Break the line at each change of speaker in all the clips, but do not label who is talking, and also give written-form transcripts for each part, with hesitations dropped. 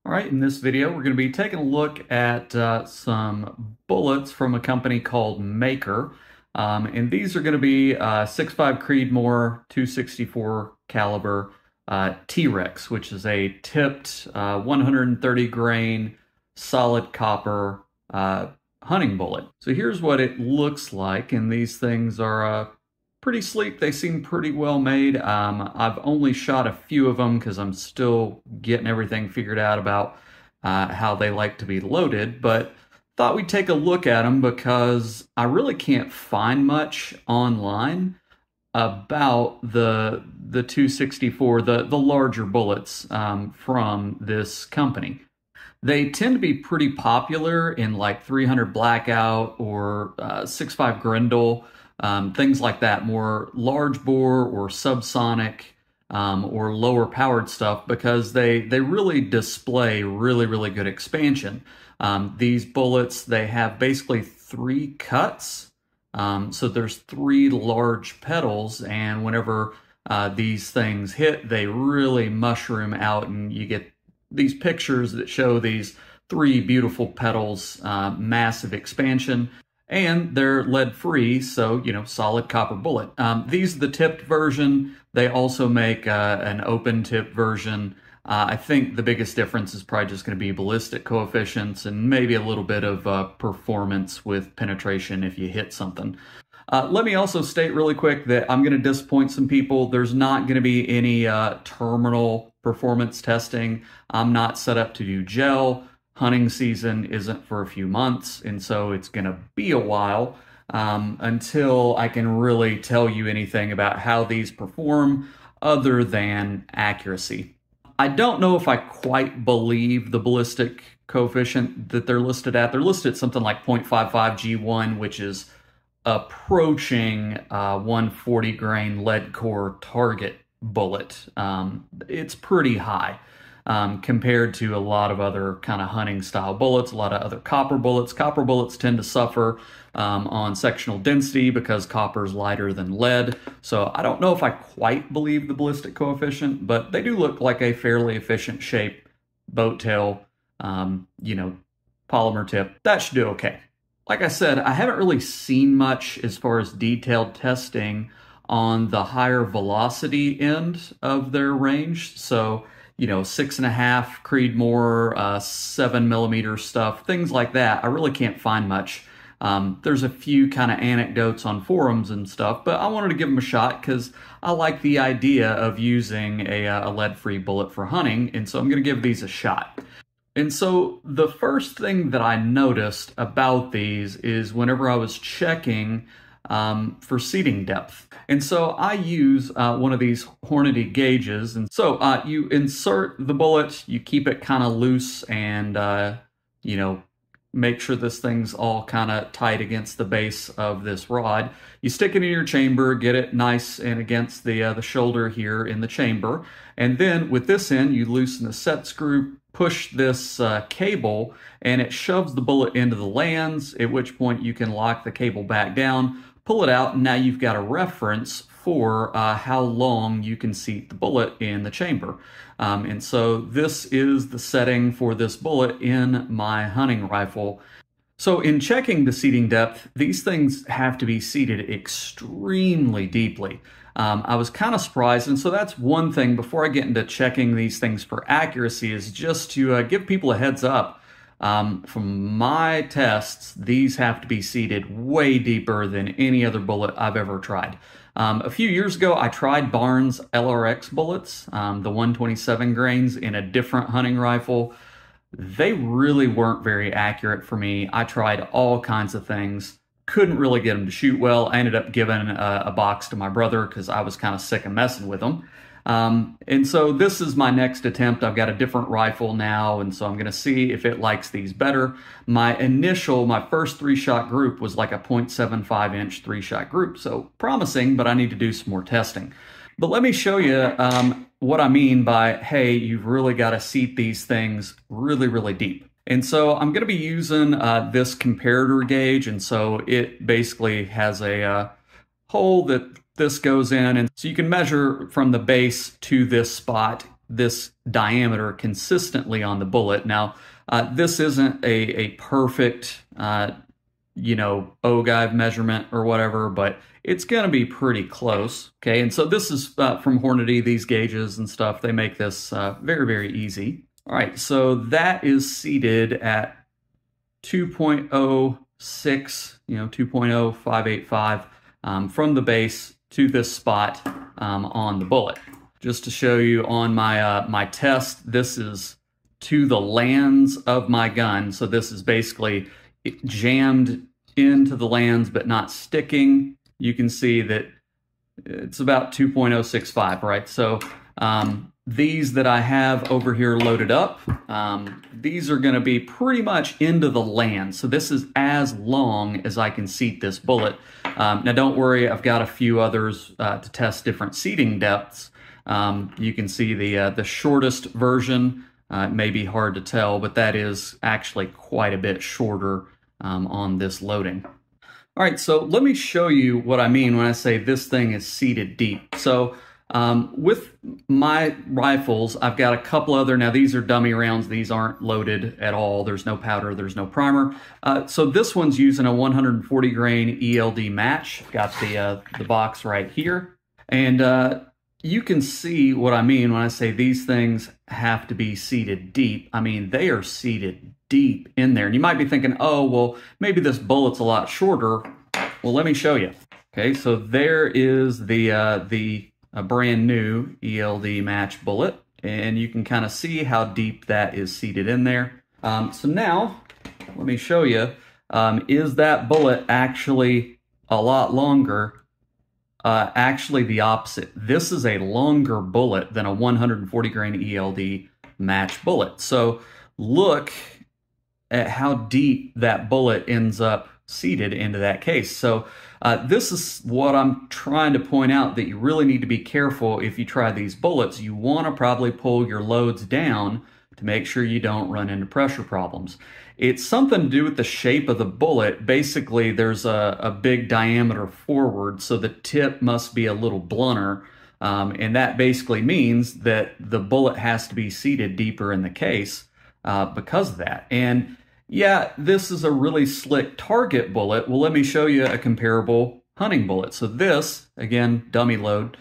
All right, in this video, we're going to be taking a look at some bullets from a company called Maker. And these are going to be 6.5 Creedmoor 264 caliber T-Rex, which is a tipped 130 grain solid copper hunting bullet. So here's what it looks like, and these things are pretty sleek. They seem pretty well made. I've only shot a few of them because I'm still getting everything figured out about how they like to be loaded, but thought we'd take a look at them because I really can't find much online about the 264, the larger bullets from this company. They tend to be pretty popular in like 300 Blackout or 6.5 Grendel. Things like that, more large bore or subsonic or lower powered stuff, because they really display really good expansion. These bullets, they have basically 3 cuts. So there's 3 large petals, and whenever these things hit, they really mushroom out, and you get these pictures that show these 3 beautiful petals, massive expansion. And they're lead-free, so, solid copper bullet. These are the tipped version. They also make an open-tip version. I think the biggest difference is probably just going to be ballistic coefficients and maybe a little bit of performance with penetration if you hit something. Let me also state really quick that I'm going to disappoint some people. There's not going to be any terminal performance testing. I'm not set up to do gel. Hunting season isn't for a few months, and so it's going to be a while until I can really tell you anything about how these perform other than accuracy. I don't know if I quite believe the ballistic coefficient that they're listed at. They're listed at something like 0.55 G1, which is approaching 140 grain lead core target bullet. It's pretty high. Compared to a lot of other kind of hunting style bullets, a lot of other copper bullets. Copper bullets tend to suffer on sectional density because copper is lighter than lead. So I don't know if I quite believe the ballistic coefficient, but they do look like a fairly efficient shape, boat tail, polymer tip. That should do okay. Like I said, I haven't really seen much as far as detailed testing on the higher velocity end of their range. So 6.5 Creedmoor, 7mm stuff, things like that. I really can't find much. There's a few kind of anecdotes on forums and stuff, but I wanted to give them a shot because I like the idea of using a lead-free bullet for hunting, and so I'm going to give these a shot. And so the first thing that I noticed about these is whenever I was checking for seating depth. And so I use one of these Hornady gauges. And so you insert the bullet, you keep it kind of loose, and, make sure this thing's all kind of tight against the base of this rod. You stick it in your chamber, get it nice and against the shoulder here in the chamber. And then with this end, you loosen the set screw, push this cable, and it shoves the bullet into the lands, at which point you can lock the cable back down, pull it out, and now you've got a reference for how long you can seat the bullet in the chamber. And so this is the setting for this bullet in my hunting rifle. So in checking the seating depth, these things have to be seated extremely deeply. I was kind of surprised, and so that's one thing before I get into checking these things for accuracy, is just to give people a heads up. From my tests, these have to be seated way deeper than any other bullet I've ever tried. A few years ago, I tried Barnes LRX bullets, the 127 grains, in a different hunting rifle. They really weren't very accurate for me. I tried all kinds of things. Couldn't really get them to shoot well. I ended up giving a box to my brother because I was kind of sick of messing with them. And so this is my next attempt. I've got a different rifle now, and so I'm going to see if it likes these better. My first 3-shot group was like a 0.75 inch 3-shot group, so promising, but I need to do some more testing. But let me show you what I mean by, hey, you've really got to seat these things really deep. And so I'm going to be using this comparator gauge, and so it basically has a hole that this goes in, and so you can measure from the base to this spot this diameter consistently on the bullet. Now, this isn't a perfect, ogive measurement or whatever, but it's going to be pretty close. Okay, and so this is from Hornady, these gauges and stuff. They make this very, very easy. All right, so that is seated at 2.06, 2.0585 from the base to this spot on the bullet. Just to show you on my my test, this is to the lands of my gun. So this is basically jammed into the lands but not sticking. You can see that it's about 2.065, right? So these that I have over here loaded up, these are going to be pretty much into the land. So this is as long as I can seat this bullet. Now don't worry, I've got a few others to test different seating depths. You can see the shortest version. It may be hard to tell, but that is actually quite a bit shorter on this loading. All right, so let me show you what I mean when I say this thing is seated deep. So with my rifles, I've got a couple other, now these are dummy rounds, these aren't loaded at all, there's no powder, there's no primer. So this one's using a 140 grain ELD match. Got the box right here. And you can see what I mean when I say these things have to be seated deep. I mean, they are seated deep in there. And you might be thinking, oh, well, maybe this bullet's a lot shorter. Well, let me show you. Okay, so there is the brand new ELD match bullet, and you can kind of see how deep that is seated in there. So now, let me show you, is that bullet actually a lot longer? Actually the opposite. This is a longer bullet than a 140 grain ELD match bullet. So look at how deep that bullet ends up seated into that case. So this is what I'm trying to point out, that you really need to be careful if you try these bullets. You want to probably pull your loads down to make sure you don't run into pressure problems. It's something to do with the shape of the bullet. Basically, there's a big diameter forward, so the tip must be a little blunter. And that basically means that the bullet has to be seated deeper in the case because of that. And yeah, this is a really slick target bullet. Well, let me show you a comparable hunting bullet. So this, again, dummy load.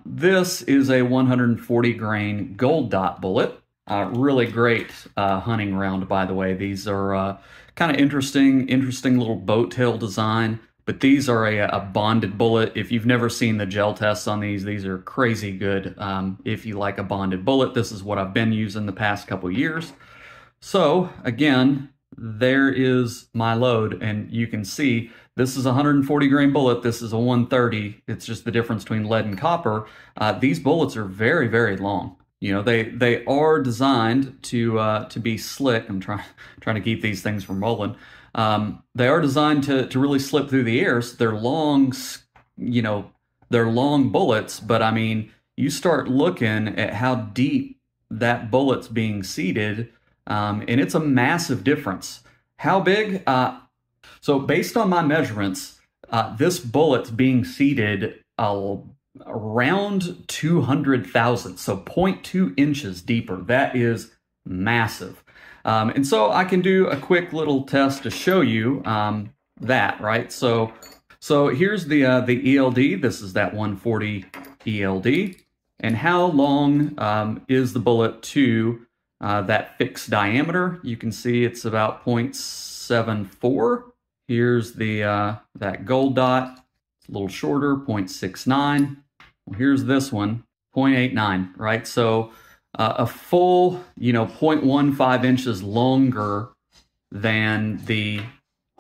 This is a 140 grain gold dot bullet. Really great hunting round, by the way. These are kind of interesting little boat tail design, but these are a bonded bullet. If you've never seen the gel tests on these are crazy good. If you like a bonded bullet, this is what I've been using the past couple years. So again, there is my load, and you can see this is a 140 grain bullet. This is a 130. It's just the difference between lead and copper. These bullets are very, very long. You know, they are designed to be slick. I'm trying to keep these things from rolling. They are designed to really slip through the air. So they're long, they're long bullets. But I mean, you start looking at how deep that bullet's being seated, and it's a massive difference. How big? So based on my measurements, this bullet's being seated around 200 thousandths, so 0.2 inches deeper. That is massive. And so I can do a quick little test to show you that, right? So here's the ELD. This is that 140 ELD. And how long is the bullet to that fixed diameter? You can see it's about 0.74. Here's the that gold dot. It's a little shorter, 0.69. Well, here's this one, 0.89, right? So a full, 0.15 inches longer than the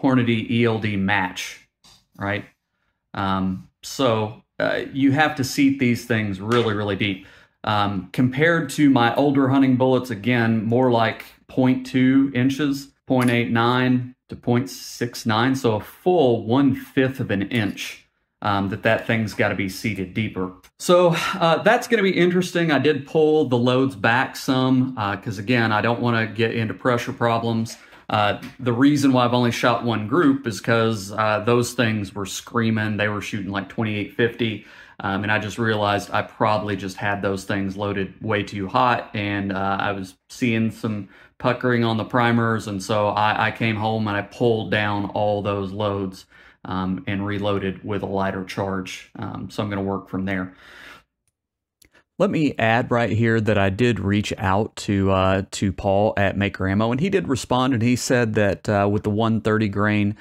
Hornady ELD match, right? So you have to seat these things really, really deep. Compared to my older hunting bullets, again, more like 0.2 inches, 0.89 to 0.69, so a full 1/5 of an inch. That thing's got to be seated deeper. So that's going to be interesting. I did pull the loads back some because, again, I don't want to get into pressure problems. The reason why I've only shot one group is because those things were screaming. They were shooting like 2850. And I just realized I probably just had those things loaded way too hot, and I was seeing some puckering on the primers, and so I came home and I pulled down all those loads and reloaded with a lighter charge. So I'm going to work from there. Let me add right here that I did reach out to Paul at Maker Ammo, and he did respond, and he said that with the 130 grain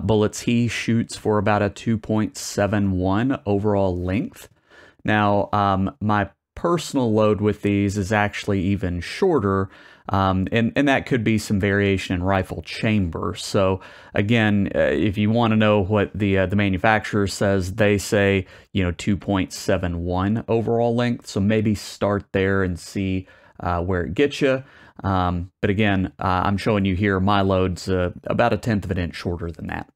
bullets, he shoots for about a 2.71 overall length. Now, my personal load with these is actually even shorter, and that could be some variation in rifle chamber. So again, if you want to know what the manufacturer says, they say 2.71 overall length. So maybe start there and see where it gets you. But again, I'm showing you here my load's about 1/10 of an inch shorter than that.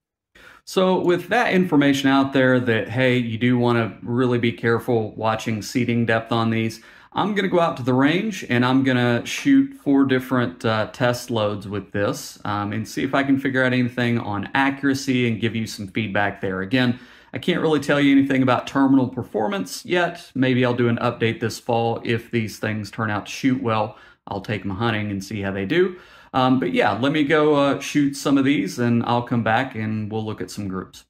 So with that information out there that, hey, you do want to really be careful watching seating depth on these, I'm going to go out to the range and I'm going to shoot 4 different test loads with this and see if I can figure out anything on accuracy and give you some feedback there. Again, I can't really tell you anything about terminal performance yet. Maybe I'll do an update this fall if these things turn out to shoot well. I'll take them hunting and see how they do. But yeah, let me go shoot some of these and I'll come back and we'll look at some groups.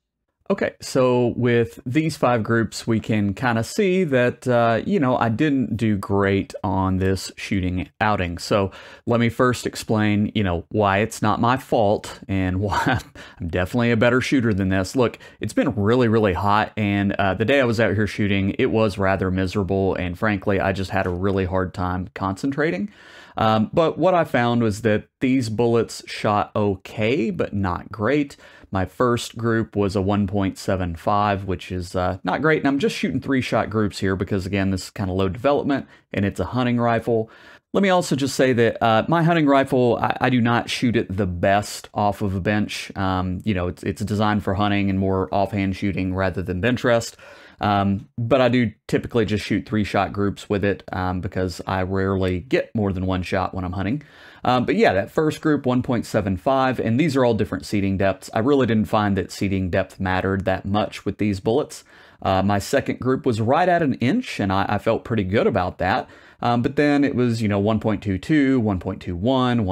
Okay, so with these 5 groups, we can kind of see that, I didn't do great on this shooting outing. So let me first explain, why it's not my fault and why I'm definitely a better shooter than this. Look, it's been really, really hot, and the day I was out here shooting, it was rather miserable, and frankly, I just had a really hard time concentrating. But what I found was that these bullets shot okay, but not great. My first group was a 1.75, which is not great. And I'm just shooting 3-shot groups here because, again, this is kind of low development, and it's a hunting rifle. Let me also just say that my hunting rifle, I do not shoot it the best off of a bench. It's designed for hunting and more offhand shooting rather than bench rest. But I do typically just shoot 3-shot groups with it because I rarely get more than 1 shot when I'm hunting. But yeah, that first group, 1.75, and these are all different seating depths. I really didn't find that seating depth mattered that much with these bullets. My second group was right at 1 inch, and I felt pretty good about that. But then it was, 1.22, 1.21,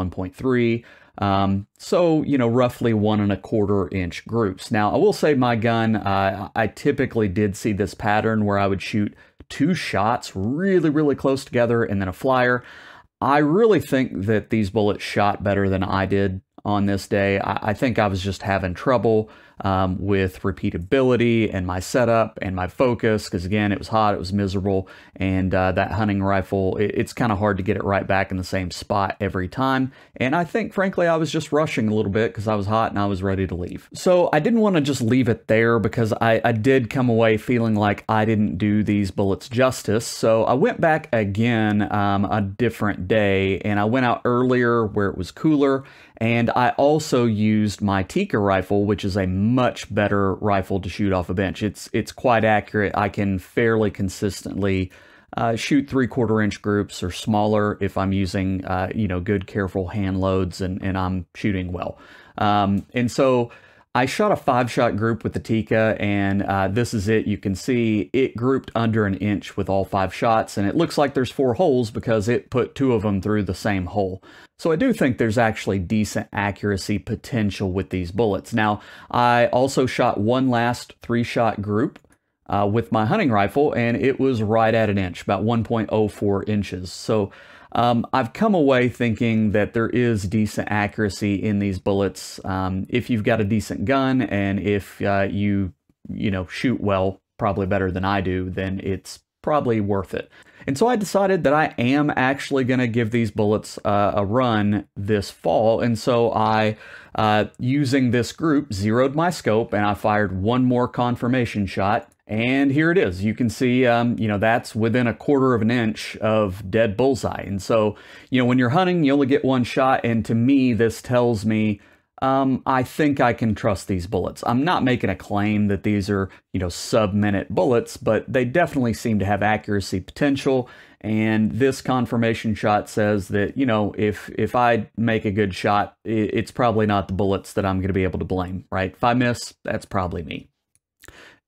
1.3. So, roughly 1.25 inch groups. Now, I will say my gun, I typically did see this pattern where I would shoot 2 shots really, really close together and then a flyer. I really think that these bullets shot better than I did on this day. I think I was just having trouble with repeatability and my setup and my focus, because again, it was hot, it was miserable, and that hunting rifle, it's kind of hard to get it right back in the same spot every time. And I think, frankly, I was just rushing a little bit because I was hot and I was ready to leave. So I didn't want to just leave it there because I did come away feeling like I didn't do these bullets justice. So I went back again a different day, and I went out earlier where it was cooler. And I also used my Tika rifle, which is a much better rifle to shoot off a bench. It's quite accurate. I can fairly consistently shoot 3/4 inch groups or smaller if I'm using good, careful hand loads and I'm shooting well. And so I shot a 5-shot group with the Tika, and this is it. You can see it grouped under 1 inch with all 5 shots, and it looks like there's 4 holes because it put 2 of them through the same hole. So I do think there's actually decent accuracy potential with these bullets. Now, I also shot one last 3-shot group with my hunting rifle, and it was right at 1 inch, about 1.04 inches. So I've come away thinking that there is decent accuracy in these bullets if you've got a decent gun, and if you shoot well, probably better than I do, then it's probably worth it. And so I decided that I am actually going to give these bullets a run this fall. And so I, using this group, zeroed my scope, and I fired one more confirmation shot. And here it is. You can see, that's within 1/4 inch of dead bullseye. And so, when you're hunting, you only get 1 shot. And to me, this tells me I think I can trust these bullets. I'm not making a claim that these are, sub-minute bullets, but they definitely seem to have accuracy potential. And this confirmation shot says that, if I make a good shot, it's probably not the bullets that I'm going to be able to blame, right? If I miss, that's probably me.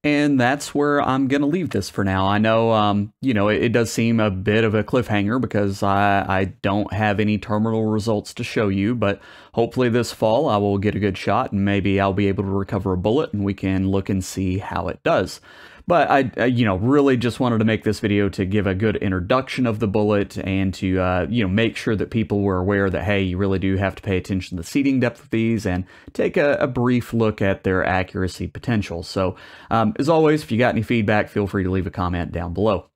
And that's where I'm going to leave this for now. I know, it does seem a bit of a cliffhanger because I don't have any terminal results to show you, but hopefully this fall I will get a good shot and maybe I'll be able to recover a bullet and we can look and see how it does. But I really just wanted to make this video to give a good introduction of the bullet and to, make sure that people were aware that, hey, you really do have to pay attention to the seating depth of these and take a brief look at their accuracy potential. So, as always, if you got any feedback, feel free to leave a comment down below.